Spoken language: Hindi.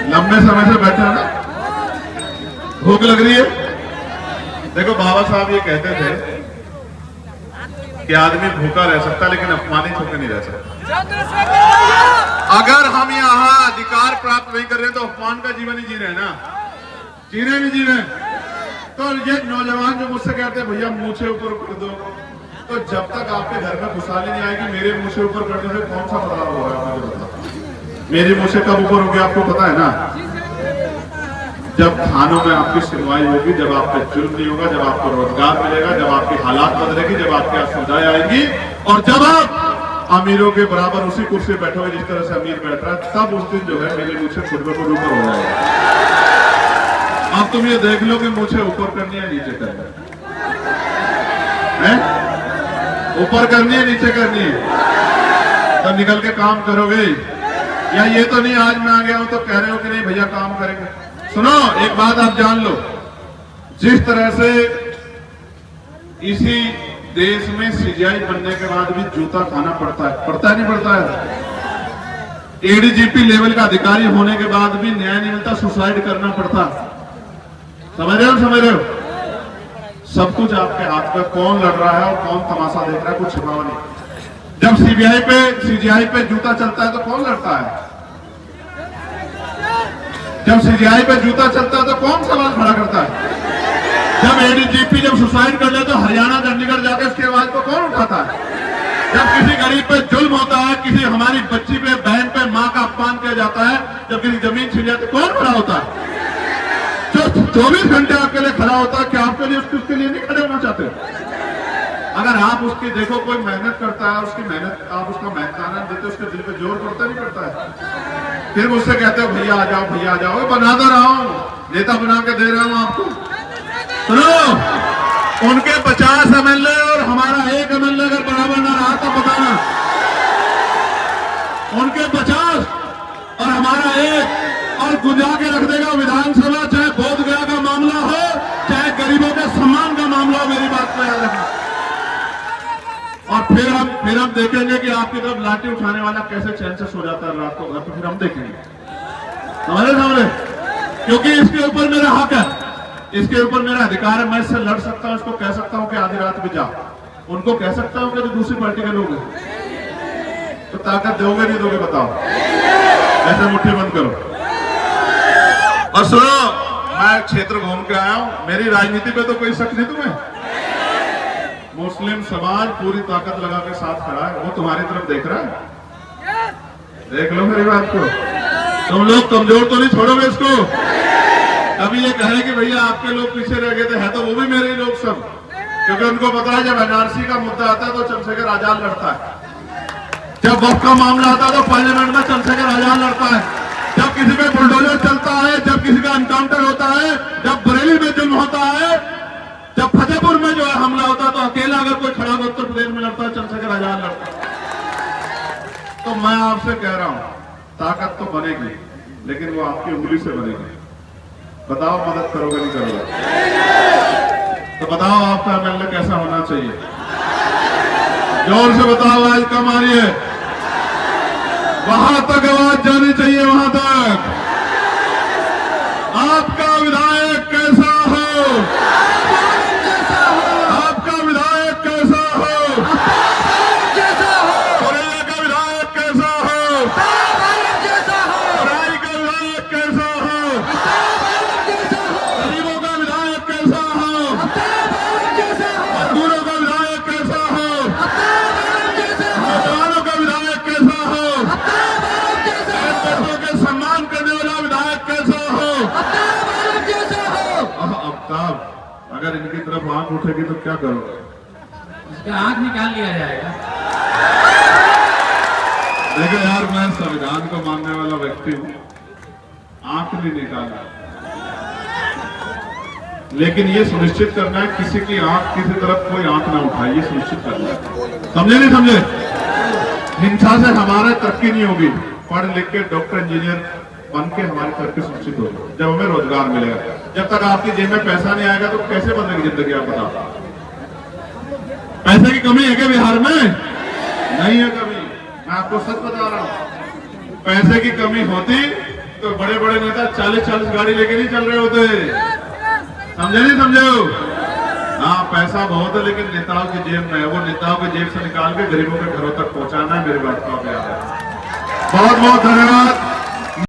लंबे समय से बैठे हैं ना, भूख लग रही है। देखो बाबा साहब ये कहते थे कि आदमी भूखा रह सकता लेकिन अपमानित होकर नहीं रह सकता। अगर हम यहाँ अधिकार प्राप्त नहीं कर रहे तो अपमान का जीवन ही जी रहे हैं ना, जी रहे नहीं जी रहे। तो ये नौजवान जो मुझसे कहते हैं भैया मुंह से ऊपर कर दो, तो जब तक आपके घर में खुशहाली नहीं आएगी मेरे मुंह से ऊपर करने से कौन सा बदलाव हो रहा है मुझे बताओ। मेरे मुंह से कब ऊपर हो गया आपको पता है ना? जब थानों में आपकी सुनवाई होगी, जब आप पे जुल्म नहीं होगा, जब आपको रोजगार मिलेगा, जब आपकी हालात बदलेगी, जब आपके यहाँ सुविधाएं आएंगी और जब आप अमीरों के बराबर उसी कुर्सी पे बैठोगे जिस तरह से अमीर बैठ रहा है, तब उस दिन जो है मेरे मुंह से खुद ब खुद ऊपर हो जाएगा। अब तुम ये देख लो कि मुझे ऊपर करनी है नीचे करनी है, ऊपर करनी है नीचे करनी है, तो निकल के काम करोगे। या ये तो नहीं आज मैं आ गया हूं तो कह रहे हो कि नहीं भैया काम करेंगे। सुनो एक बात आप जान लो, जिस तरह से इसी देश में सीजीआई बनने के बाद भी जूता खाना पड़ता है नहीं पड़ता है? एडीजीपी लेवल का अधिकारी होने के बाद भी न्याय नहीं मिलता, सुसाइड करना पड़ता। समझ रहे हो? सब कुछ आपके हाथ में, कौन लड़ रहा है और कौन तमाशा देख रहा है कुछ छिपावा नहीं। जब सीजीआई पे जूता चलता है तो कौन लड़ता है? जब सीजीआई पे जूता चलता है तो कौन सवाल खड़ा करता है? जब एडीजीपी जब सुसाइड कर ले तो हरियाणा चंडीगढ़ जाकर उसकी आवाज को कौन उठाता है? जब किसी गरीब पे जुल्म होता है, किसी हमारी बच्ची पे, बहन पे, माँ का अपमान किया जाता है, जब किसी जमीन छीन जाती है, कौन खड़ा होता है? जो 24 घंटे आपके लिए खड़ा होता है, क्या आपके लिए उसके लिए नहीं खड़े होना चाहते? अगर आप उसकी देखो कोई मेहनत करता है, उसकी मेहनत आप उसका मेहनताना देते, उसके दिल पे जोर पड़ता नहीं पड़ता है? फिर मुझसे कहते हो भैया आ जाओ भैया आ जाओ, बना दे रहा हूं, नेता बना के दे रहा हूं आपको। सुनो, उनके 50 एमएलए और हमारा 1 एमएलए अगर बराबर ना रहा तो बताना। उनके 50 और हमारा 1 और गुंजा के रख देगा विधानसभा, चाहे बोध गया का मामला हो, चाहे गरीबों के सम्मान का मामला हो। मेरी बात को याद रखना। और फिर हम देखेंगे कि आपकी तरफ लाठी उठाने वाला कैसे चैन से सो जाता है रात को घर पे, फिर हम देखेंगे। समझे? क्योंकि इसके ऊपर मेरा हक है, इसके ऊपर मेरा अधिकार है, मैं इससे लड़ सकता हूं, इसको कह सकता हूं कि आधी रात में जा, उनको कह सकता हूं कि जो दूसरी पार्टी के लोग हैं। तो ताकत दोगे नहीं दोगे बताओ? ऐसे मुट्ठी बंद करो। और सुनो, मैं क्षेत्र घूम के आया हूं, मेरी राजनीति पे तो कोई शक नहीं तुम्हें। मुस्लिम समाज पूरी ताकत लगा के साथ खड़ा है, वो तुम्हारी तरफ देख रहा है। देख लो मेरी बात को, तुम लोग कमजोर तो नहीं छोड़ोगे इसको। कभी ये कहे कि भैया आपके लोग पीछे रह गए थे, है तो वो भी मेरे लोग सब, क्योंकि उनको पता है जब एनआरसी का मुद्दा आता है तो चंद्रशेखर आजाद लड़ता है, जब वक्त का मामला आता है तो पार्लियामेंट में चंद्रशेखर आजाद लड़ता है, जब किसी पे बुलडोजर चलता है, जब किसी का एनकाउंटर होता है, जब बरेली में जुल्म होता है, जब फतेहपुर में जो है हमला होता है, तो अकेला अगर कोई खड़ा हो उत्तर प्रदेश में लड़ता है, चंद्रशेखर आजाद लड़ता है। तो मैं आपसे कह रहा हूं, ताकत तो बनेगी लेकिन वो आपकी उंगली से बनेगी। बताओ मदद करोगे नहीं करोगे? तो बताओ आपका एमएलए कैसा होना चाहिए? जोर से बताओ, आज कम आ रही है, वहां तक आवाज जानी चाहिए, वहां तक। आपका विधायक कैसा हो? आपका विधायक कैसा हो? कोरेला का विधायक कैसा हो? राय का विधायक कैसा हो? गरीबों का विधायक कैसा हो? मजदूरों का विधायक कैसा हो? नौजवानों का विधायक कैसा हो? बच्चों के सम्मान करने वाला विधायक कैसा हो? अफ्ताब, अगर इनकी तरफ आंख उठेगी तो क्या करोगे? इसका आंख निकाल लिया जाएगा। देखो यार, मैं संविधान को मानने वाला व्यक्ति हूं, आंख नहीं निकालना, लेकिन ये सुनिश्चित करना है किसी की आंख किसी तरफ कोई आंख ना उठाए, ये सुनिश्चित करना है। समझे नहीं समझे? हिंसा से हमारा तरक्की नहीं होगी। पढ़ लिख के डॉक्टर इंजीनियर बन के हमारी तरक्की सुनिश्चित होगी, जब हमें रोजगार मिलेगा। जब तक आपकी जेब में पैसा नहीं आएगा तो कैसे बदलेगी जिंदगी? आप बताओ। पैसे की कमी है क्या बिहार में? नहीं है कमी, मैं आपको सच बता रहा हूं। पैसे की कमी होती तो बड़े बड़े नेता 40-40 गाड़ी लेके नहीं चल रहे होते, समझे नहीं समझे? हाँ, पैसा बहुत है लेकिन नेताओं की जेब में है, वो नेताओं की जेब से निकाल के गरीबों के घरों तक पहुंचाना है। मेरी बात को आप याद रखें। बहुत बहुत धन्यवाद।